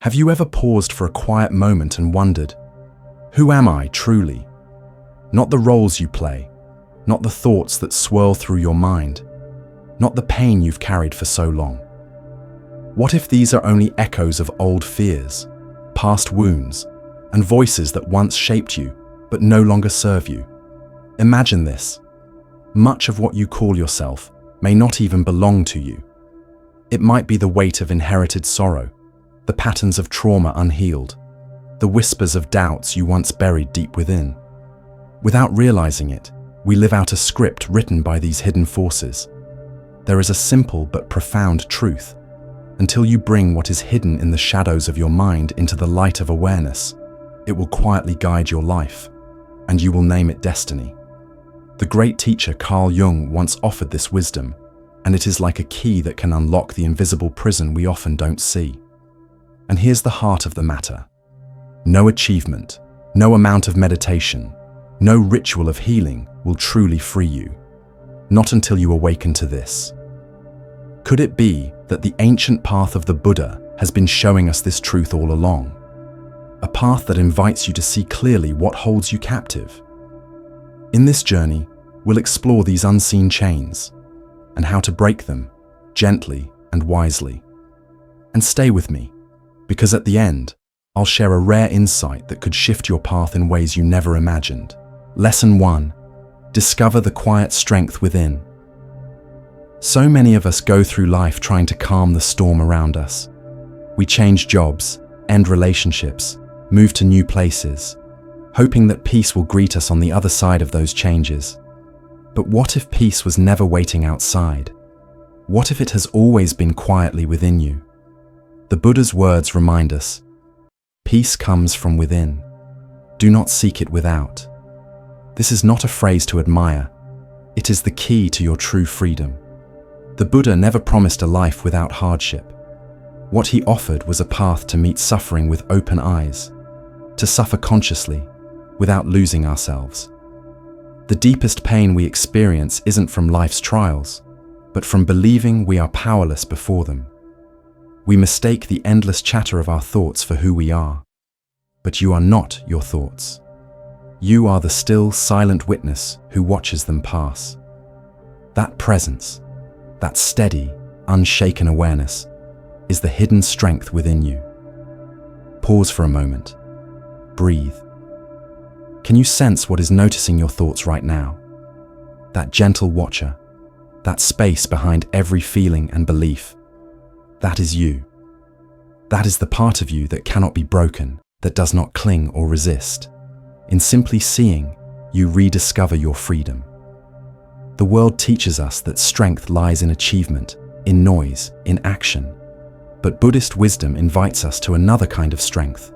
Have you ever paused for a quiet moment and wondered, who am I truly? Not the roles you play, not the thoughts that swirl through your mind, not the pain you've carried for so long. What if these are only echoes of old fears, past wounds, and voices that once shaped you but no longer serve you? Imagine this. Much of what you call yourself may not even belong to you. It might be the weight of inherited sorrow, the patterns of trauma unhealed, the whispers of doubts you once buried deep within. Without realizing it, we live out a script written by these hidden forces. There is a simple but profound truth. Until you bring what is hidden in the shadows of your mind into the light of awareness, it will quietly guide your life, and you will name it destiny. The great teacher Carl Jung once offered this wisdom, and it is like a key that can unlock the invisible prison we often don't see. And here's the heart of the matter. No achievement, no amount of meditation, no ritual of healing will truly free you. Not until you awaken to this. Could it be that the ancient path of the Buddha has been showing us this truth all along? A path that invites you to see clearly what holds you captive. In this journey, we'll explore these unseen chains and how to break them gently and wisely. And stay with me, because at the end, I'll share a rare insight that could shift your path in ways you never imagined. Lesson 1. Discover the quiet strength within. So many of us go through life trying to calm the storm around us. We change jobs, end relationships, move to new places, hoping that peace will greet us on the other side of those changes. But what if peace was never waiting outside? What if it has always been quietly within you? The Buddha's words remind us, peace comes from within. Do not seek it without. This is not a phrase to admire. It is the key to your true freedom. The Buddha never promised a life without hardship. What he offered was a path to meet suffering with open eyes, to suffer consciously, without losing ourselves. The deepest pain we experience isn't from life's trials, but from believing we are powerless before them. We mistake the endless chatter of our thoughts for who we are. But you are not your thoughts. You are the still, silent witness who watches them pass. That presence, that steady, unshaken awareness, is the hidden strength within you. Pause for a moment. Breathe. Can you sense what is noticing your thoughts right now? That gentle watcher, that space behind every feeling and belief. That is you. That is the part of you that cannot be broken, that does not cling or resist. In simply seeing, you rediscover your freedom. The world teaches us that strength lies in achievement, in noise, in action. But Buddhist wisdom invites us to another kind of strength,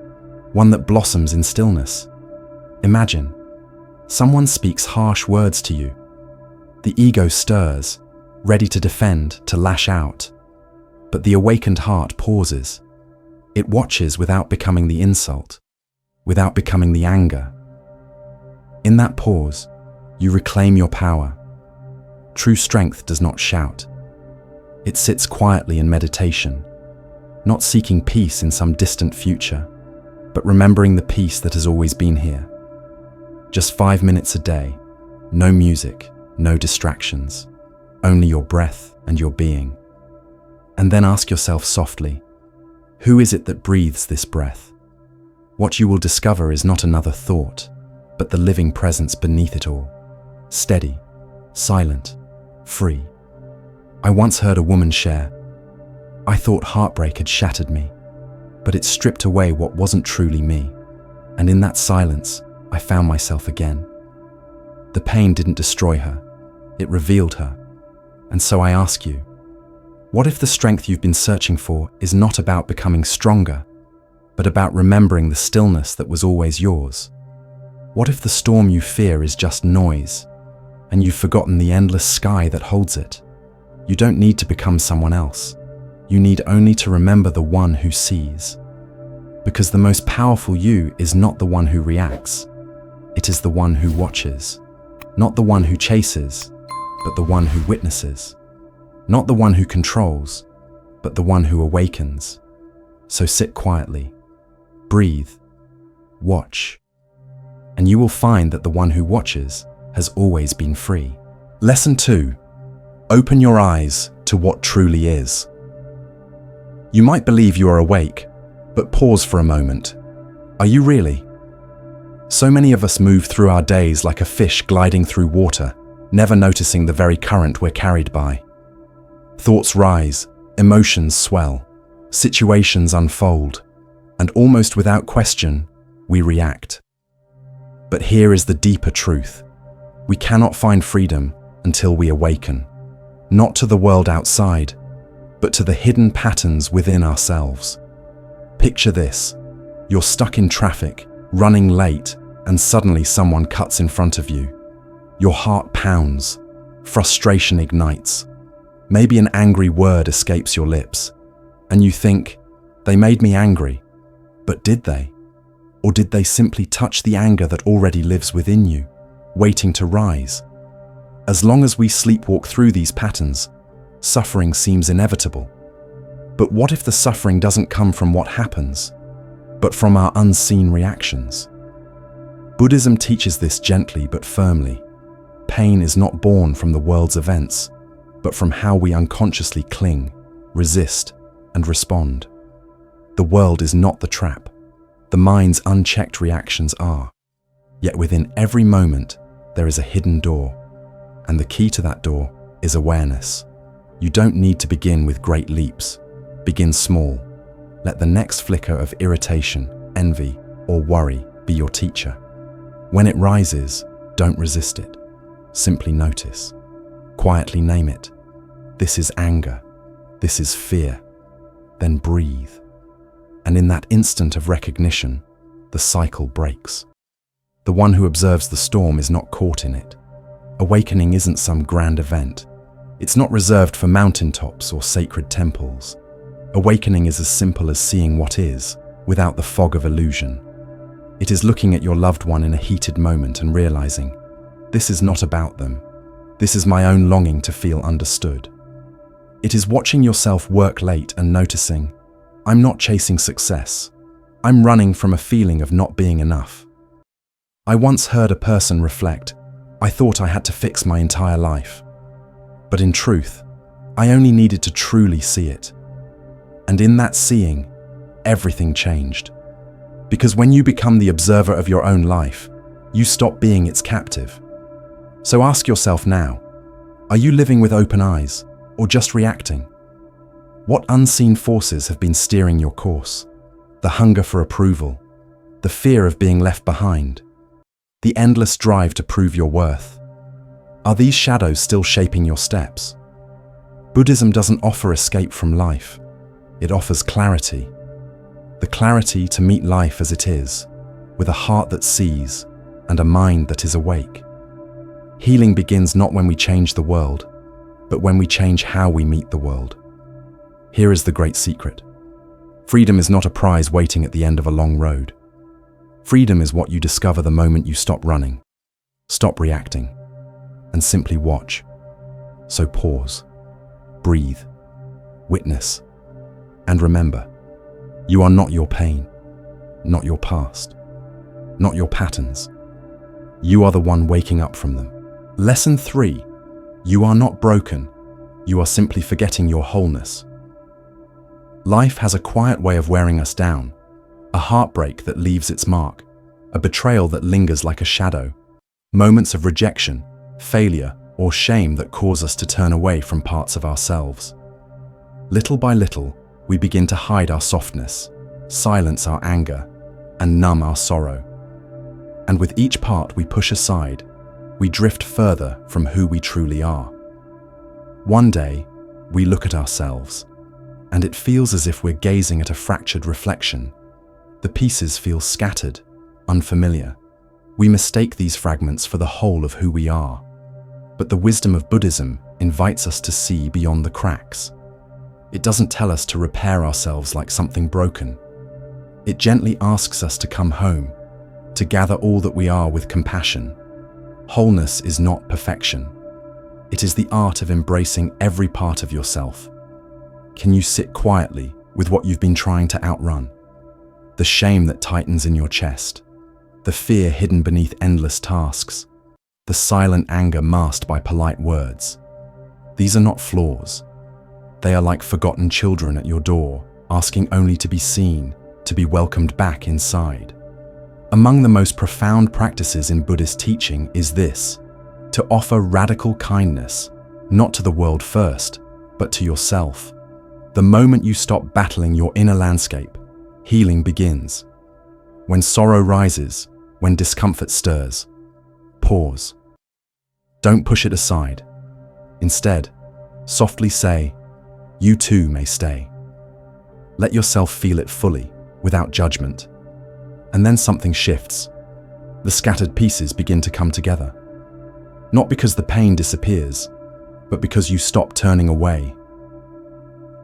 one that blossoms in stillness. Imagine, someone speaks harsh words to you. The ego stirs, ready to defend, to lash out. But the awakened heart pauses. It watches without becoming the insult, without becoming the anger. In that pause, you reclaim your power. True strength does not shout. It sits quietly in meditation, not seeking peace in some distant future, but remembering the peace that has always been here. Just 5 minutes a day, no music, no distractions, only your breath and your being. And then ask yourself softly, who is it that breathes this breath? What you will discover is not another thought, but the living presence beneath it all, steady, silent, free. I once heard a woman share, I thought heartbreak had shattered me, but it stripped away what wasn't truly me, and in that silence, I found myself again. The pain didn't destroy her, it revealed her. And so I ask you, what if the strength you've been searching for is not about becoming stronger, but about remembering the stillness that was always yours? What if the storm you fear is just noise, and you've forgotten the endless sky that holds it? You don't need to become someone else. You need only to remember the one who sees. Because the most powerful you is not the one who reacts. It is the one who watches. Not the one who chases, but the one who witnesses. Not the one who controls, but the one who awakens. So sit quietly, breathe, watch, and you will find that the one who watches has always been free. Lesson 2. Open your eyes to what truly is. You might believe you are awake, but pause for a moment. Are you really? So many of us move through our days like a fish gliding through water, never noticing the very current we're carried by. Thoughts rise, emotions swell, situations unfold, and almost without question, we react. But here is the deeper truth. We cannot find freedom until we awaken, not to the world outside, but to the hidden patterns within ourselves. Picture this. You're stuck in traffic, running late, and suddenly someone cuts in front of you. Your heart pounds, frustration ignites. Maybe an angry word escapes your lips, and you think, they made me angry. But did they? Or did they simply touch the anger that already lives within you, waiting to rise? As long as we sleepwalk through these patterns, suffering seems inevitable. But what if the suffering doesn't come from what happens, but from our unseen reactions? Buddhism teaches this gently but firmly. Pain is not born from the world's events, but from how we unconsciously cling, resist, and respond. The world is not the trap. The mind's unchecked reactions are. Yet within every moment, there is a hidden door. And the key to that door is awareness. You don't need to begin with great leaps. Begin small. Let the next flicker of irritation, envy, or worry be your teacher. When it rises, don't resist it. Simply notice. Quietly name it. This is anger. This is fear. Then breathe. And in that instant of recognition, the cycle breaks. The one who observes the storm is not caught in it. Awakening isn't some grand event. It's not reserved for mountaintops or sacred temples. Awakening is as simple as seeing what is, without the fog of illusion. It is looking at your loved one in a heated moment and realizing, this is not about them. This is my own longing to feel understood. It is watching yourself work late and noticing, I'm not chasing success. I'm running from a feeling of not being enough. I once heard a person reflect, I thought I had to fix my entire life. But in truth, I only needed to truly see it. And in that seeing, everything changed. Because when you become the observer of your own life, you stop being its captive. So ask yourself now, are you living with open eyes or just reacting? What unseen forces have been steering your course? The hunger for approval, the fear of being left behind, the endless drive to prove your worth. Are these shadows still shaping your steps? Buddhism doesn't offer escape from life. It offers clarity. The clarity to meet life as it is, with a heart that sees and a mind that is awake. Healing begins not when we change the world, but when we change how we meet the world. Here is the great secret. Freedom is not a prize waiting at the end of a long road. Freedom is what you discover the moment you stop running, stop reacting, and simply watch. So pause, breathe, witness, and remember, you are not your pain, not your past, not your patterns. You are the one waking up from them. Lesson 3. You are not broken. You are simply forgetting your wholeness. Life has a quiet way of wearing us down, a heartbreak that leaves its mark, a betrayal that lingers like a shadow, moments of rejection, failure, or shame that cause us to turn away from parts of ourselves. Little by little, we begin to hide our softness, silence our anger, and numb our sorrow. And with each part we push aside, we drift further from who we truly are. One day, we look at ourselves, and it feels as if we're gazing at a fractured reflection. The pieces feel scattered, unfamiliar. We mistake these fragments for the whole of who we are. But the wisdom of Buddhism invites us to see beyond the cracks. It doesn't tell us to repair ourselves like something broken. It gently asks us to come home, to gather all that we are with compassion. Wholeness is not perfection. It is the art of embracing every part of yourself. Can you sit quietly with what you've been trying to outrun. The shame that tightens in your chest. The fear hidden beneath endless tasks. The silent anger masked by polite words. These are not flaws. They are like forgotten children at your door, asking only to be seen, to be welcomed back inside. Among the most profound practices in Buddhist teaching is this: to offer radical kindness, not to the world first, but to yourself. The moment you stop battling your inner landscape, healing begins. When sorrow rises, when discomfort stirs, pause. Don't push it aside. Instead, softly say, "You too may stay." Let yourself feel it fully, without judgment. And then something shifts. The scattered pieces begin to come together. Not because the pain disappears, but because you stop turning away.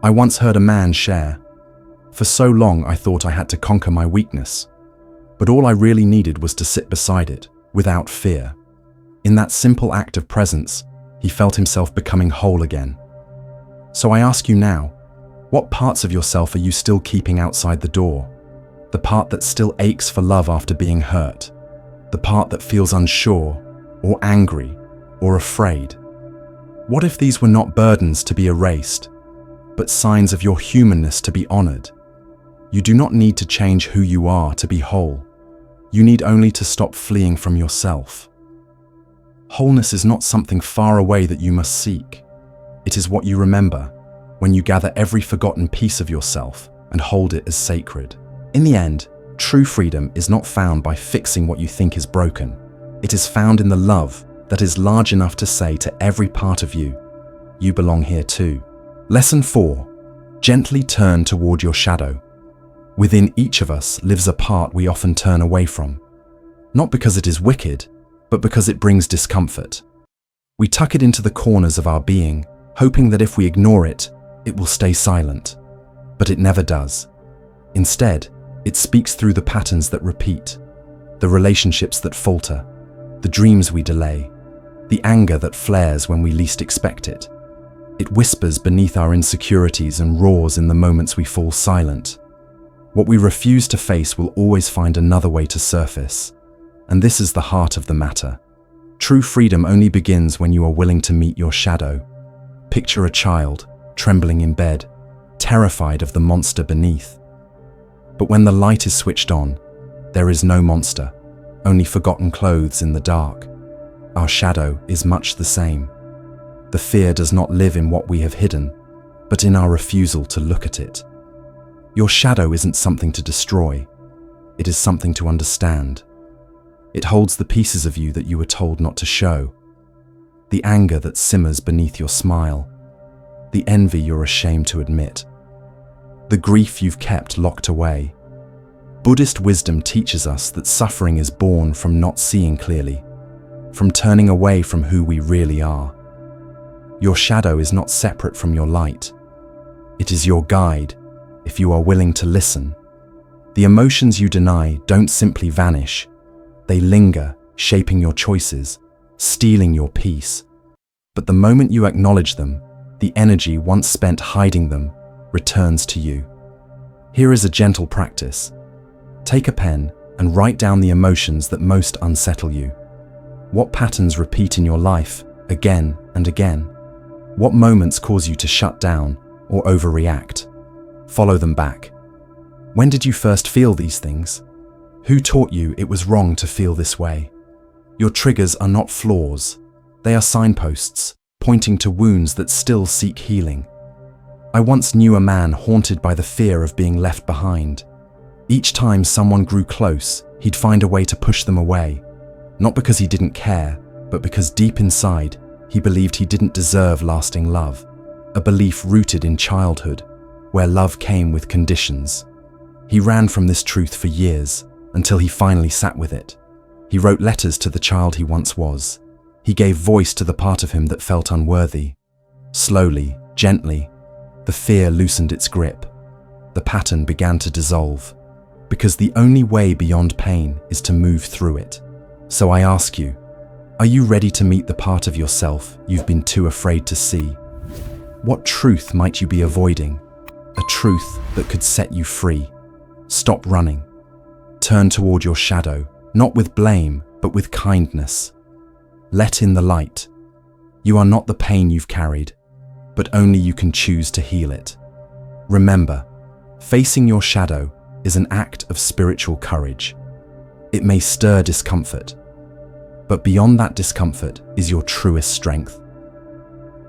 I once heard a man share, "For so long I thought I had to conquer my weakness, but all I really needed was to sit beside it, without fear." In that simple act of presence, he felt himself becoming whole again. So I ask you now, what parts of yourself are you still keeping outside the door? The part that still aches for love after being hurt? The part that feels unsure, or angry, or afraid? What if these were not burdens to be erased, but signs of your humanness to be honored? You do not need to change who you are to be whole. You need only to stop fleeing from yourself. Wholeness is not something far away that you must seek. It is what you remember when you gather every forgotten piece of yourself and hold it as sacred. In the end, true freedom is not found by fixing what you think is broken. It is found in the love that is large enough to say to every part of you, "You belong here too." Lesson 4. Gently turn toward your shadow. Within each of us lives a part we often turn away from. Not because it is wicked, but because it brings discomfort. We tuck it into the corners of our being, hoping that if we ignore it, it will stay silent. But it never does. Instead, it speaks through the patterns that repeat, the relationships that falter, the dreams we delay, the anger that flares when we least expect it. It whispers beneath our insecurities and roars in the moments we fall silent. What we refuse to face will always find another way to surface. And this is the heart of the matter. True freedom only begins when you are willing to meet your shadow. Picture a child, trembling in bed, terrified of the monster beneath. But when the light is switched on, there is no monster, only forgotten clothes in the dark. Our shadow is much the same. The fear does not live in what we have hidden, but in our refusal to look at it. Your shadow isn't something to destroy. It is something to understand. It holds the pieces of you that you were told not to show. The anger that simmers beneath your smile. The envy you're ashamed to admit. The grief you've kept locked away. Buddhist wisdom teaches us that suffering is born from not seeing clearly, from turning away from who we really are. Your shadow is not separate from your light. It is your guide, if you are willing to listen. The emotions you deny don't simply vanish. They linger, shaping your choices, stealing your peace. But the moment you acknowledge them, the energy once spent hiding them returns to you. Here is a gentle practice. Take a pen and write down the emotions that most unsettle you. What patterns repeat in your life again and again? What moments cause you to shut down or overreact? Follow them back. When did you first feel these things? Who taught you it was wrong to feel this way? Your triggers are not flaws. They are signposts, pointing to wounds that still seek healing. I once knew a man haunted by the fear of being left behind. Each time someone grew close, he'd find a way to push them away. Not because he didn't care, but because deep inside, he believed he didn't deserve lasting love. A belief rooted in childhood, where love came with conditions. He ran from this truth for years, until he finally sat with it. He wrote letters to the child he once was. He gave voice to the part of him that felt unworthy. Slowly, gently, the fear loosened its grip. The pattern began to dissolve, because the only way beyond pain is to move through it. So I ask you, are you ready to meet the part of yourself you've been too afraid to see? What truth might you be avoiding? a truth that could set you free. Stop running. Turn toward your shadow, not with blame, but with kindness. Let in the light. You are not the pain you've carried, but only you can choose to heal it. Remember, facing your shadow is an act of spiritual courage. It may stir discomfort, but beyond that discomfort is your truest strength.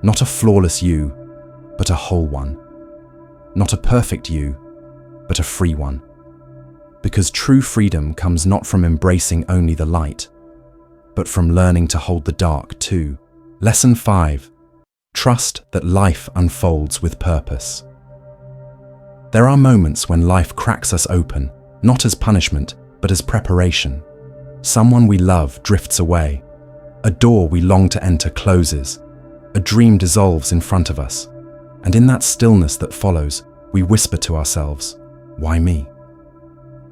Not a flawless you, but a whole one. Not a perfect you, but a free one. Because true freedom comes not from embracing only the light, but from learning to hold the dark too. Lesson 5. Trust that life unfolds with purpose. There are moments when life cracks us open, not as punishment, but as preparation. Someone we love drifts away. A door we long to enter closes. A dream dissolves in front of us. And in that stillness that follows, we whisper to ourselves, "Why me?"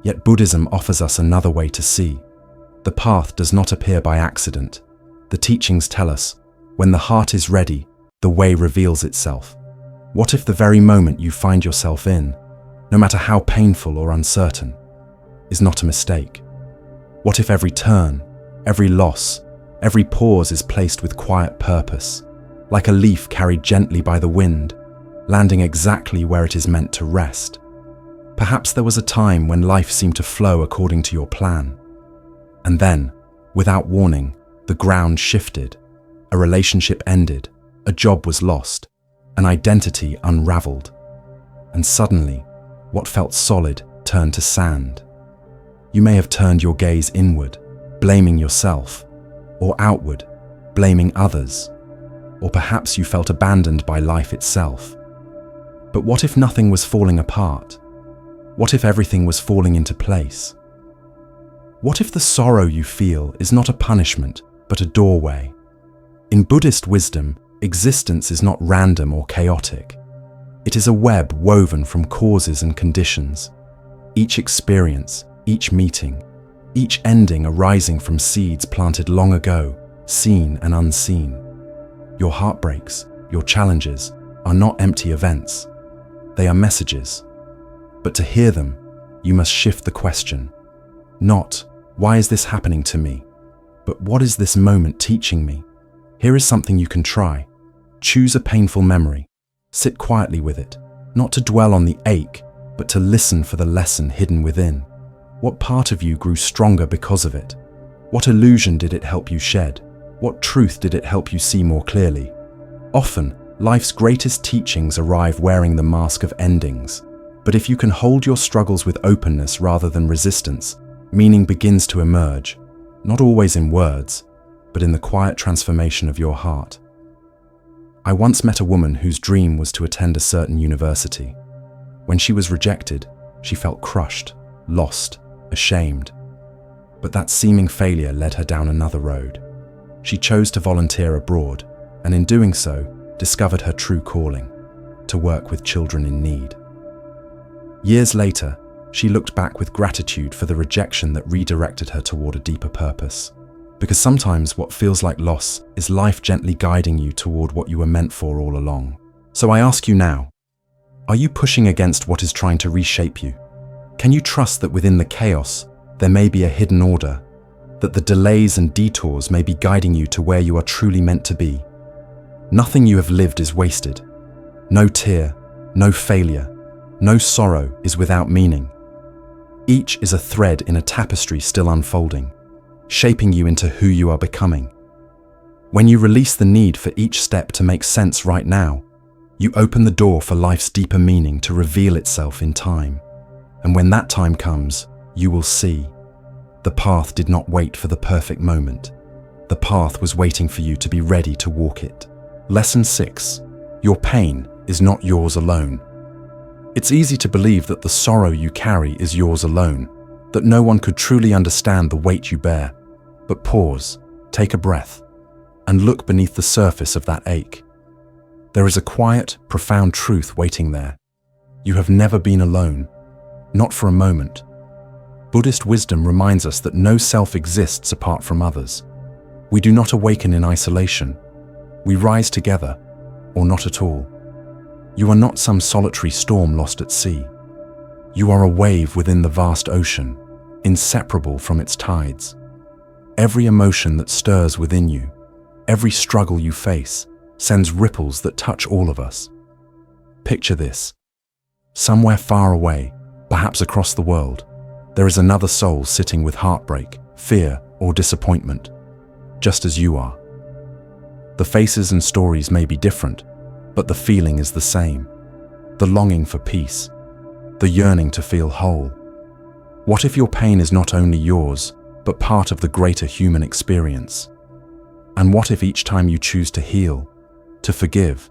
Yet Buddhism offers us another way to see. The path does not appear by accident. The teachings tell us, when the heart is ready, the way reveals itself. What if the very moment you find yourself in, no matter how painful or uncertain, is not a mistake? What if every turn, every loss, every pause is placed with quiet purpose, like a leaf carried gently by the wind, landing exactly where it is meant to rest? Perhaps there was a time when life seemed to flow according to your plan. And then, without warning, the ground shifted, a relationship ended, a job was lost, an identity unraveled. And suddenly, what felt solid turned to sand. You may have turned your gaze inward, blaming yourself, or outward, blaming others, or perhaps you felt abandoned by life itself. But what if nothing was falling apart? What if everything was falling into place? What if the sorrow you feel is not a punishment, but a doorway? In Buddhist wisdom, existence is not random or chaotic. It is a web woven from causes and conditions. Each experience, each meeting, each ending arising from seeds planted long ago, seen and unseen. Your heartbreaks, your challenges, are not empty events. They are messages. But to hear them, you must shift the question. Not, why is this happening to me? But what is this moment teaching me? Here is something you can try. Choose a painful memory. Sit quietly with it, not to dwell on the ache, but to listen for the lesson hidden within. What part of you grew stronger because of it? What illusion did it help you shed? What truth did it help you see more clearly? Often, life's greatest teachings arrive wearing the mask of endings. But if you can hold your struggles with openness rather than resistance, meaning begins to emerge, not always in words, but in the quiet transformation of your heart. I once met a woman whose dream was to attend a certain university. When she was rejected, she felt crushed, lost, ashamed. But that seeming failure led her down another road. She chose to volunteer abroad, and in doing so, discovered her true calling, to work with children in need. Years later, she looked back with gratitude for the rejection that redirected her toward a deeper purpose. Because sometimes what feels like loss is life gently guiding you toward what you were meant for all along. So I ask you now, are you pushing against what is trying to reshape you? Can you trust that within the chaos, there may be a hidden order, that the delays and detours may be guiding you to where you are truly meant to be? Nothing you have lived is wasted. No tear, no failure, no sorrow is without meaning. Each is a thread in a tapestry still unfolding, shaping you into who you are becoming. When you release the need for each step to make sense right now, you open the door for life's deeper meaning to reveal itself in time. And when that time comes, you will see. The path did not wait for the perfect moment. The path was waiting for you to be ready to walk it. Lesson 6. Your pain is not yours alone. It's easy to believe that the sorrow you carry is yours alone, that no one could truly understand the weight you bear. But pause, take a breath, and look beneath the surface of that ache. There is a quiet, profound truth waiting there. You have never been alone, not for a moment. Buddhist wisdom reminds us that no self exists apart from others. We do not awaken in isolation. We rise together, or not at all. You are not some solitary storm lost at sea. You are a wave within the vast ocean, inseparable from its tides. Every emotion that stirs within you, every struggle you face, sends ripples that touch all of us. Picture this. Somewhere far away, perhaps across the world, there is another soul sitting with heartbreak, fear, or disappointment, just as you are. The faces and stories may be different, but the feeling is the same. The longing for peace, the yearning to feel whole. What if your pain is not only yours, but part of the greater human experience? And what if each time you choose to heal, to forgive,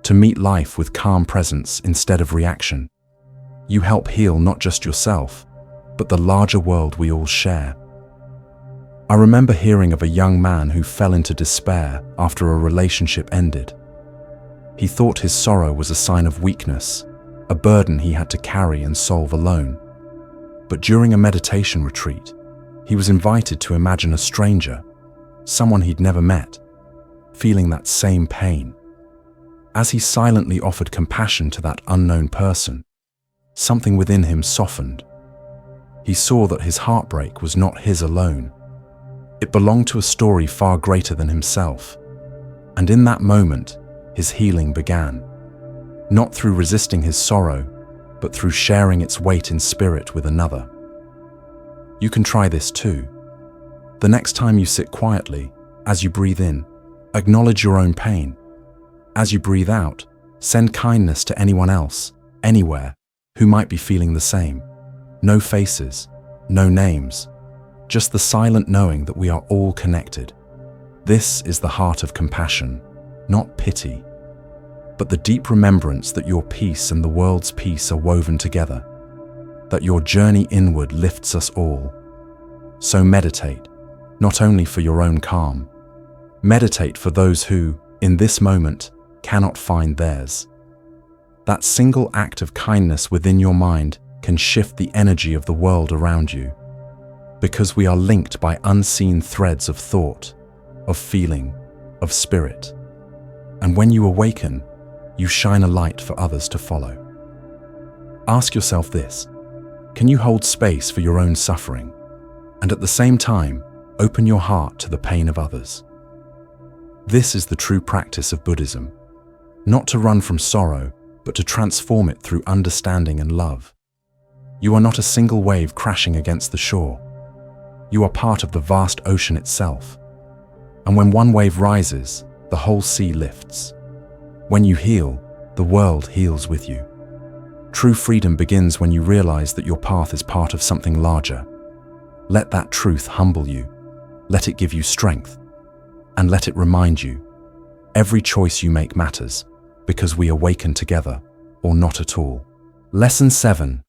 to meet life with calm presence instead of reaction, you help heal not just yourself, but the larger world we all share? I remember hearing of a young man who fell into despair after a relationship ended. He thought his sorrow was a sign of weakness, a burden he had to carry and solve alone. But during a meditation retreat, he was invited to imagine a stranger, someone he'd never met, feeling that same pain. As he silently offered compassion to that unknown person, something within him softened. He saw that his heartbreak was not his alone. It belonged to a story far greater than himself. And in that moment, his healing began. Not through resisting his sorrow, but through sharing its weight in spirit with another. You can try this too. The next time you sit quietly, as you breathe in, acknowledge your own pain. As you breathe out, send kindness to anyone else, anywhere, who might be feeling the same. No faces, no names, just the silent knowing that we are all connected. This is the heart of compassion, not pity, but the deep remembrance that your peace and the world's peace are woven together, that your journey inward lifts us all. So meditate, not only for your own calm, meditate for those who, in this moment, cannot find theirs. That single act of kindness within your mind can shift the energy of the world around you, because we are linked by unseen threads of thought, of feeling, of spirit. And when you awaken, you shine a light for others to follow. Ask yourself this: can you hold space for your own suffering, and at the same time, open your heart to the pain of others? This is the true practice of Buddhism, not to run from sorrow, but to transform it through understanding and love. You are not a single wave crashing against the shore. You are part of the vast ocean itself. And when one wave rises, the whole sea lifts. When you heal, the world heals with you. True freedom begins when you realize that your path is part of something larger. Let that truth humble you. Let it give you strength. And let it remind you, every choice you make matters, because we awaken together, or not at all. Lesson 7.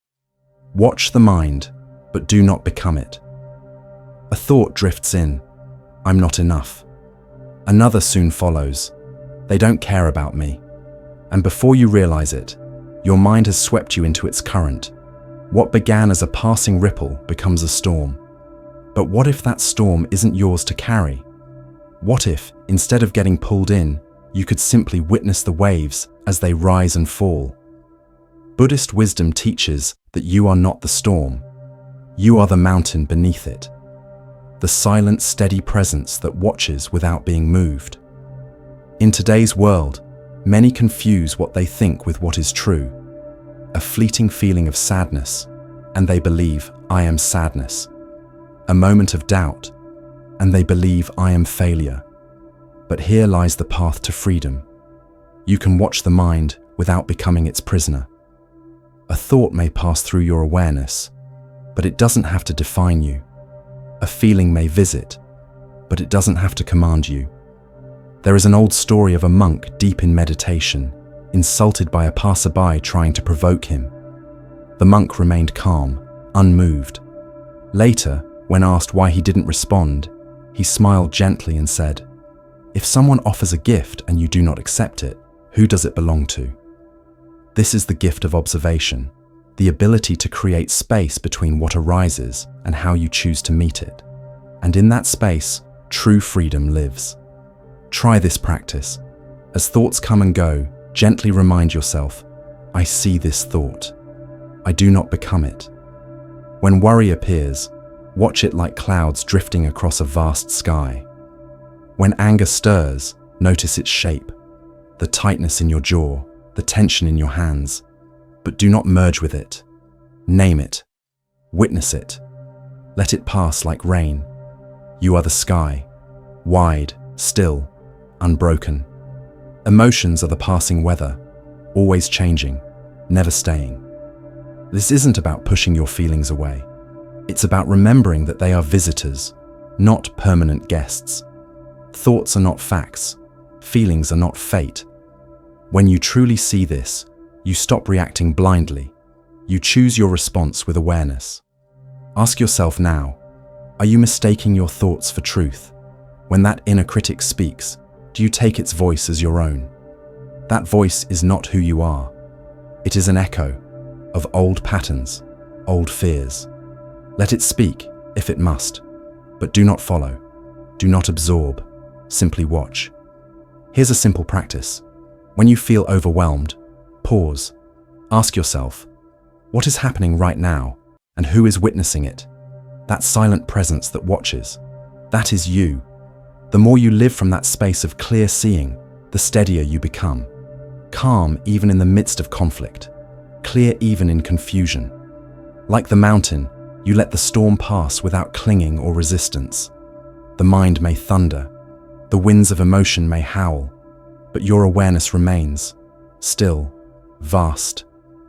Watch the mind, but do not become it. A thought drifts in. I'm not enough. Another soon follows. They don't care about me. And before you realize it, your mind has swept you into its current. What began as a passing ripple becomes a storm. But what if that storm isn't yours to carry? What if, instead of getting pulled in, you could simply witness the waves as they rise and fall? Buddhist wisdom teaches that you are not the storm. You are the mountain beneath it. The silent, steady presence that watches without being moved. In today's world, many confuse what they think with what is true. A fleeting feeling of sadness, and they believe, I am sadness. A moment of doubt, and they believe, I am failure. But here lies the path to freedom. You can watch the mind without becoming its prisoner. A thought may pass through your awareness, but it doesn't have to define you. A feeling may visit, but it doesn't have to command you. There is an old story of a monk deep in meditation, insulted by a passerby trying to provoke him. The monk remained calm, unmoved. Later, when asked why he didn't respond, he smiled gently and said, "If someone offers a gift and you do not accept it, who does it belong to?" This is the gift of observation, the ability to create space between what arises and how you choose to meet it. And in that space, true freedom lives. Try this practice. As thoughts come and go, Gently remind yourself, I see this thought. I do not become it. When worry appears, watch it like clouds drifting across a vast sky. When anger stirs, notice its shape, the tightness in your jaw, the tension in your hands, but do not merge with it. Name it. Witness it. Let it pass like rain. You are the sky, wide, still, unbroken. Emotions are the passing weather, always changing, never staying. This isn't about pushing your feelings away. It's about remembering that they are visitors, not permanent guests. Thoughts are not facts. Feelings are not fate. When you truly see this, you stop reacting blindly. You choose your response with awareness. Ask yourself now, are you mistaking your thoughts for truth? When that inner critic speaks, do you take its voice as your own? That voice is not who you are. It is an echo of old patterns, old fears. Let it speak, if it must, but do not follow. Do not absorb. Simply watch. Here's a simple practice. When you feel overwhelmed, pause. Ask yourself, what is happening right now, and who is witnessing it? That silent presence that watches. That is you. The more you live from that space of clear seeing, the steadier you become. Calm even in the midst of conflict. Clear even in confusion. Like the mountain, you let the storm pass without clinging or resistance. The mind may thunder. The winds of emotion may howl. But your awareness remains, still, vast,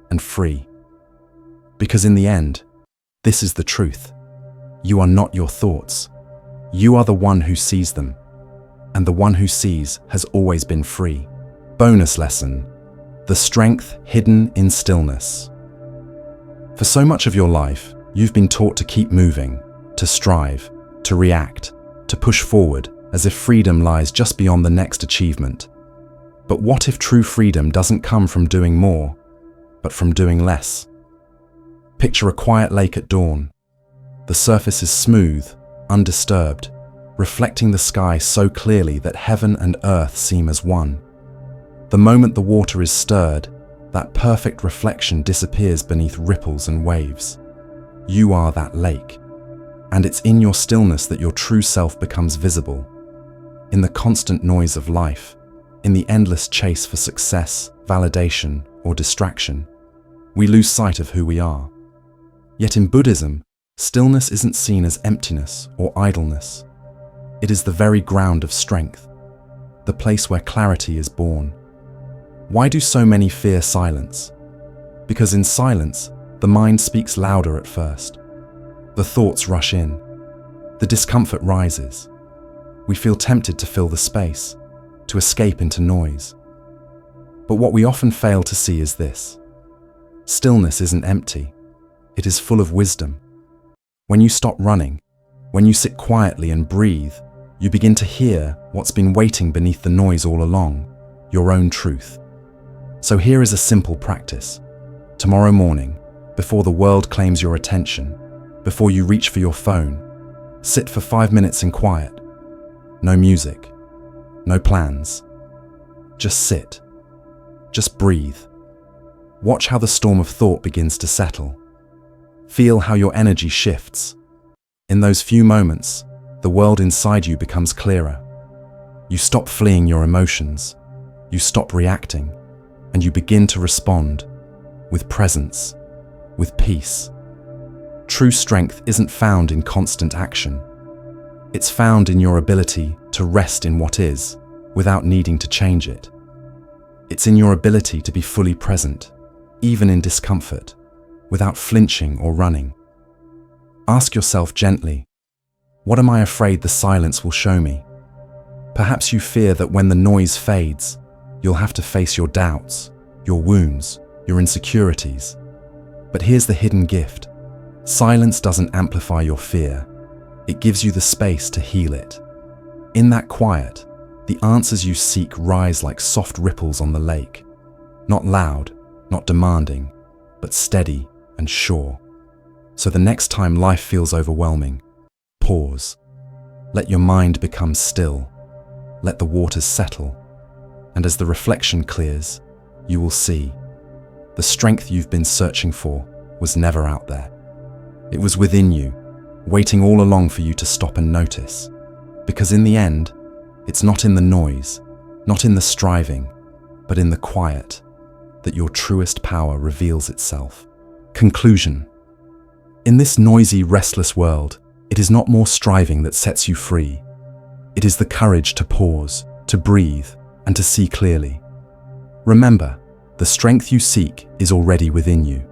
and free. Because in the end, this is the truth. You are not your thoughts. You are the one who sees them. And the one who sees has always been free. Bonus lesson: the strength hidden in stillness. For so much of your life, you've been taught to keep moving, to strive, to react, to push forward, as if freedom lies just beyond the next achievement. But what if true freedom doesn't come from doing more, but from doing less? Picture a quiet lake at dawn. The surface is smooth, undisturbed, reflecting the sky so clearly that heaven and earth seem as one. The moment the water is stirred, that perfect reflection disappears beneath ripples and waves. You are that lake, and it's in your stillness that your true self becomes visible. In the constant noise of life, in the endless chase for success, validation, or distraction, we lose sight of who we are. Yet in Buddhism, stillness isn't seen as emptiness or idleness. It is the very ground of strength, the place where clarity is born. Why do so many fear silence? Because in silence, the mind speaks louder at first. The thoughts rush in. The discomfort rises. We feel tempted to fill the space, to escape into noise. But what we often fail to see is this: stillness isn't empty. It is full of wisdom. When you stop running, when you sit quietly and breathe, you begin to hear what's been waiting beneath the noise all along, your own truth. So here is a simple practice. Tomorrow morning, before the world claims your attention, before you reach for your phone, sit for 5 minutes in quiet. No music, no plans. Just sit. Just breathe. Watch how the storm of thought begins to settle. Feel how your energy shifts. In those few moments, the world inside you becomes clearer. You stop fleeing your emotions. You stop reacting. And you begin to respond with presence, with peace. True strength isn't found in constant action. It's found in your ability to rest in what is, without needing to change it. It's in your ability to be fully present, even in discomfort, without flinching or running. Ask yourself gently, what am I afraid the silence will show me? Perhaps you fear that when the noise fades, you'll have to face your doubts, your wounds, your insecurities. But here's the hidden gift. Silence doesn't amplify your fear. It gives you the space to heal it. In that quiet, the answers you seek rise like soft ripples on the lake. Not loud, not demanding, but steady and sure. So the next time life feels overwhelming, pause. Let your mind become still. Let the waters settle. And as the reflection clears, you will see the strength you've been searching for was never out there. It was within you, waiting all along for you to stop and notice. Because in the end, it's not in the noise, not in the striving, but in the quiet that your truest power reveals itself. Conclusion. In this noisy, restless world, it is not more striving that sets you free. It is the courage to pause, to breathe, and to see clearly. Remember, the strength you seek is already within you.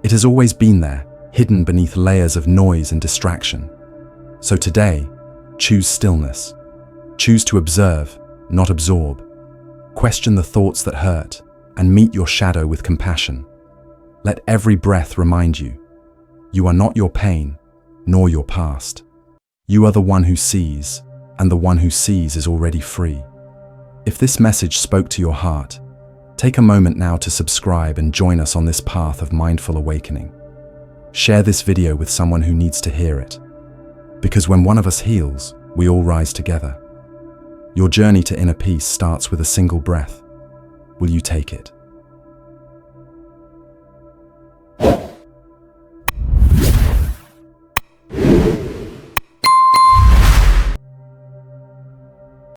It has always been there, hidden beneath layers of noise and distraction. So today, choose stillness. Choose to observe, not absorb. Question the thoughts that hurt, and meet your shadow with compassion. Let every breath remind you, you are not your pain, nor your past. You are the one who sees, and the one who sees is already free. If this message spoke to your heart, take a moment now to subscribe and join us on this path of mindful awakening. Share this video with someone who needs to hear it. Because when one of us heals, we all rise together. Your journey to inner peace starts with a single breath. Will you take it?